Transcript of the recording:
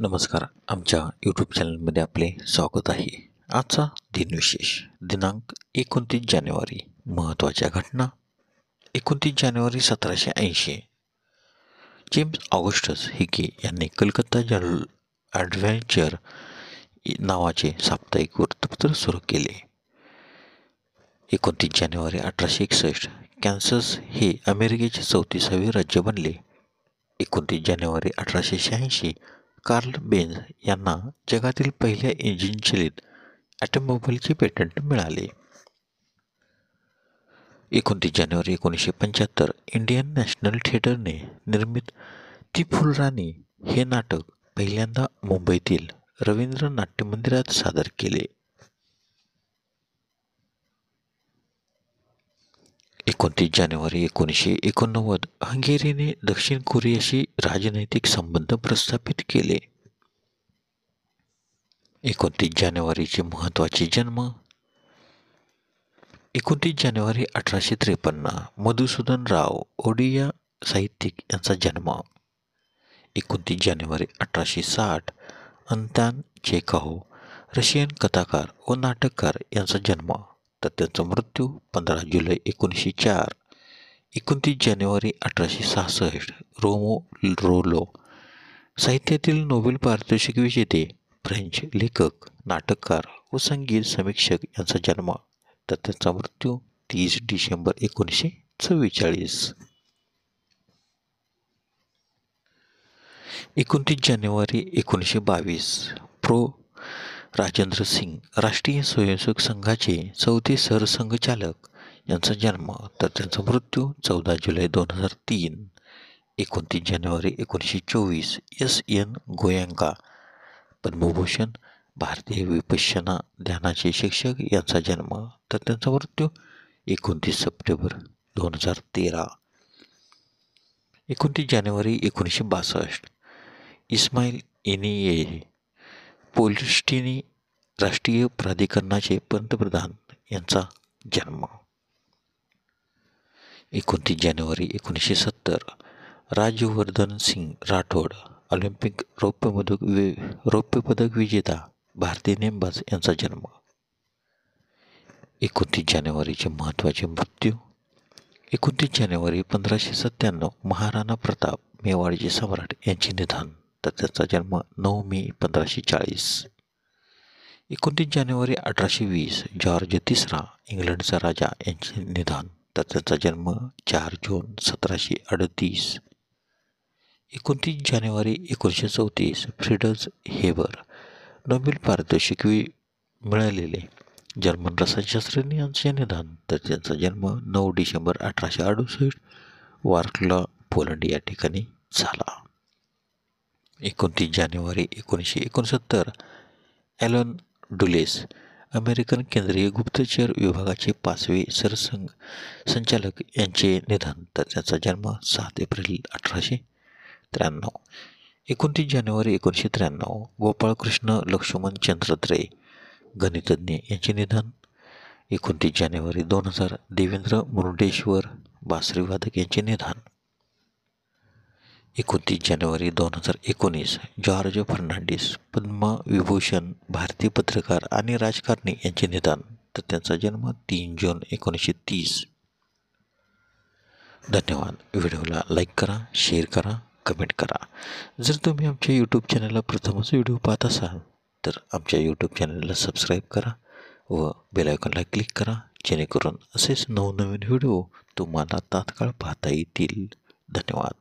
नमस्कार. आमच्या यूट्यूब चॅनलमध्ये आपले स्वागत आहे. आजचा दिनविशेष दिनांक 29 जानेवारी. महत्त्वाच्या घटना. 29 जानेवारी 1780 जेम्स ऑगस्टस हिके यांनी कलकत्ता जर्नल ॲडव्हेंचर नावाचे साप्ताहिक वृत्तपत्र सुरू केले. 29 जानेवारी 1861 कॅन्सस हे अमेरिकेचे 34वे राज्य बनले. 29 जानेवारी 1886 कार्ल बेंझ यांना जगातील पहिल्या इंजिन चलित ऑटोमोबाईलचे पेटंट मिळाले. 29 जानेवारी 1975 इंडियन नॅशनल थिएटरने निर्मित ती फुलराणी हे नाटक पहिल्यांदा मुंबईतील रवींद्र नाट्य मंदिरात सादर केले. 29 जानेवारी 1989 हंगेरीने दक्षिण कोरियाशी राजनैतिक संबंध प्रस्थापित केले. 29 जानेवारीचे महत्त्वाचे जन्म. 29 जानेवारी 1853 मधुसूदन राव ओडिया साहित्यिक यांचा जन्म. 29 जानेवारी 1860 अंतान चेखव रशियन कथाकार व नाटककार यांचा जन्म, तर त्यांचा मृत्यू 15 जुलै 1904. 29 जानेवारी 1866 रोमो रोलो साहित्यातील नोबेल पारितोषिक विजेते फ्रेंच लेखक, नाटककार व संगीत समीक्षक यांचा जन्म, तर त्यांचा मृत्यू 30 डिसेंबर 1944. 29 जानेवारी 1922 प्रो. राजेंद्र सिंग राष्ट्रीय स्वयंसेवक संघाचे 4थे सरसंघचालक यांचा जन्म, तर त्यांचा मृत्यू 14 जुलै 2003. 29 जानेवारी 1924 S.N. गोयंका पद्मभूषण भारतीय विपश्यना ध्यानाचे शिक्षक यांचा जन्म, तर त्यांचा मृत्यू 29 सप्टेंबर 2013. 29 जानेवारी 1962 इस्माईल इनिये पॅलेस्टिनी राष्ट्रीय प्राधिकरणाचे पंतप्रधान यांचा जन्म. 29 जानेवारी 1970 राज्यवर्धन सिंग राठोड ऑलिम्पिक रौप्य पदक विजेता भारतीय नेमबाज यांचा जन्म. 29 जानेवारीचे महत्त्वाचे मृत्यू. 29 जानेवारी 1597 महाराणा प्रताप मेवाडचे सम्राट यांचे निधन, तर त्याचा जन्म 9 मे 1540. 29 जानेवारी 1820 जॉर्ज तिसरा इंग्लंडचा राजा यांचे निधन, तर त्याचा जन्म 4 जून 1738. 29 जानेवारी 1934 फ्रिडज हेबर नोबेल पारितोषिक मिळालेले जर्मन रसायनशास्त्रज्ञ यांचे निधन, तर त्यांचा जन्म 9 डिसेंबर 1868 वार्कला पोलंड या ठिकाणी झाला. 29 जानेवारी 1969 ॲलन डुलेस अमेरिकन केंद्रीय गुप्तचर विभागाचे 5वे सरसंघचालक यांचे निधन, तर त्यांचा जन्म 7 एप्रिल 1893. 29 जानेवारी 1993 गोपाळकृष्ण लक्ष्मण चंद्रद्रे गणितज्ञ यांचे निधन. 29 जानेवारी 2000 देवेंद्र मुरुडेश्वर बासरीवादक यांचे निधन. 29 जानेवारी 2019 जॉर्ज फर्नांडिस पद्मविभूषण भारतीय पत्रकार आणि राजकारणी यांचे निधन, तर त्यांचा जन्म 3 जून 1930. धन्यवाद. व्हिडिओला लाईक करा, शेअर करा, कमेंट करा. जर तुम्ही आमच्या यूट्यूब चॅनलला प्रथमच व्हिडिओ पाहत असाल तर आमच्या यूट्यूब चॅनलला सबस्क्राईब करा व बेल आयकॉनला क्लिक करा, जेणेकरून असेच नवनवीन व्हिडिओ तुम्हाला तात्काळ पाहता येतील. धन्यवाद.